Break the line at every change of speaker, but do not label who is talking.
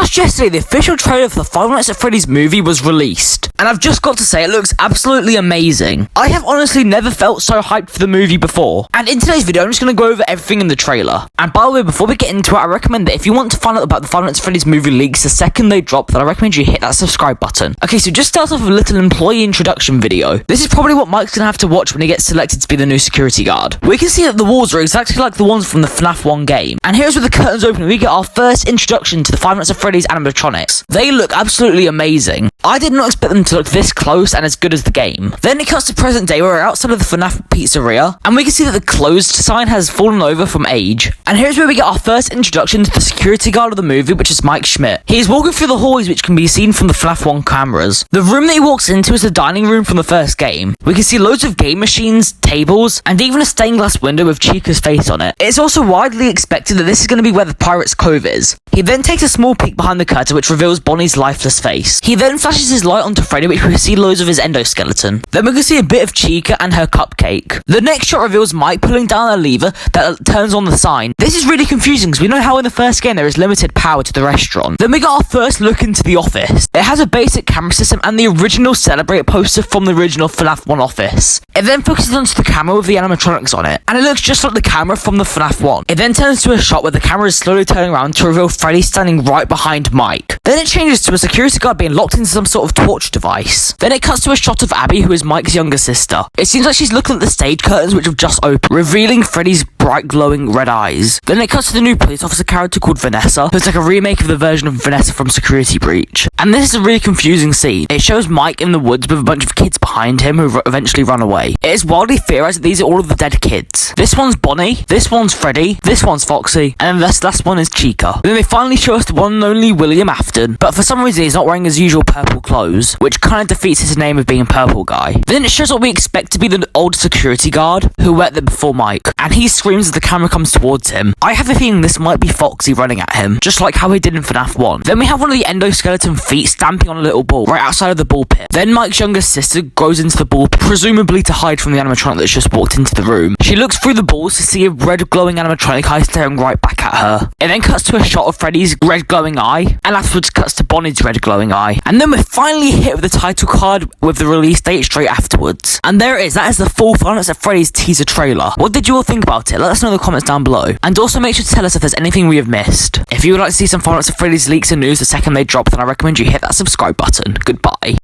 Just yesterday, the official trailer for the Five Nights at Freddy's movie was released, and I've just got to say it looks absolutely amazing. I have honestly never felt so hyped for the movie before, and in today's video I'm just going to go over everything in the trailer. And by the way, before we get into it, I recommend that if you want to find out about the Five Nights at Freddy's movie leaks the second they drop, then I recommend you hit that subscribe button. Okay, so just start off with a little employee introduction video. This is probably what Mike's going to have to watch when he gets selected to be the new security guard. We can see that the walls are exactly like the ones from the FNAF 1 game, and here's where the curtains open and we get our first introduction to the Five Nights at Freddy's animatronics. They look absolutely amazing. I did not expect them to look this close and as good as the game. Then it cuts to present day where we're outside of the FNAF pizzeria, and we can see that the closed sign has fallen over from age. And here's where we get our first introduction to the security guard of the movie, which is Mike Schmidt. He is walking through the hallways which can be seen from the FNAF 1 cameras. The room that he walks into is the dining room from the first game. We can see loads of game machines, tables, and even a stained glass window with Chica's face on it. It's also widely expected that this is going to be where the Pirate's Cove is. He then takes a small peek behind the curtain which reveals Bonnie's lifeless face. He then flashes his light onto Freddy, which we see loads of his endoskeleton. Then we can see a bit of Chica and her cupcake. The next shot reveals Mike pulling down a lever that turns on the sign. This is really confusing because we know how in the first game there is limited power to the restaurant. Then we got our first look into the office. It has a basic camera system and the original Celebrate poster from the original FNAF 1 office. It then focuses onto the camera with the animatronics on it, and it looks just like the camera from the FNAF 1. It then turns to a shot where the camera is slowly turning around to reveal Freddy standing right behind Mike. Then it changes to a security guard being locked into some sort of torch device. Then it cuts to a shot of Abby, who is Mike's younger sister. It seems like she's looking at the stage curtains which have just opened, revealing Freddy's bright glowing red eyes. Then it cuts to the new police officer character called Vanessa, who's like a remake of the version of Vanessa from Security Breach. And this is a really confusing scene. It shows Mike in the woods with a bunch of kids behind him who eventually run away. It is widely theorized that these are all of the dead kids. This one's Bonnie, this one's Freddy, this one's Foxy, and then this last one is Chica. Then they finally show us the one and only William Afton, but for some reason he's not wearing his usual purple clothes, which kind of defeats his name of being Purple Guy. Then it shows what we expect to be the old security guard who worked there before Mike, and he screams as the camera comes towards him. I have a feeling this might be Foxy running at him, just like how he did in FNAF 1. Then we have one of the endoskeleton feet stamping on a little ball right outside of the ball pit. Then Mike's younger sister goes into the ball pit, presumably to hide from the animatronic that's just walked into the room. She looks through the balls to see a red glowing animatronic eye staring right back at her. It then cuts to a shot of Freddy's red glowing eye, and afterwards cuts to Bonnie's red glowing eye. And then we're finally hit with the title card with the release date straight afterwards. And there it is, that is the full Five Nights at Freddy's teaser trailer. What did you all think about it? Let us know in the comments down below. And also make sure to tell us if there's anything we have missed. If you would like to see some Five Nights at Freddy's leaks and news the second they drop, then I recommend you hit that subscribe button. Goodbye.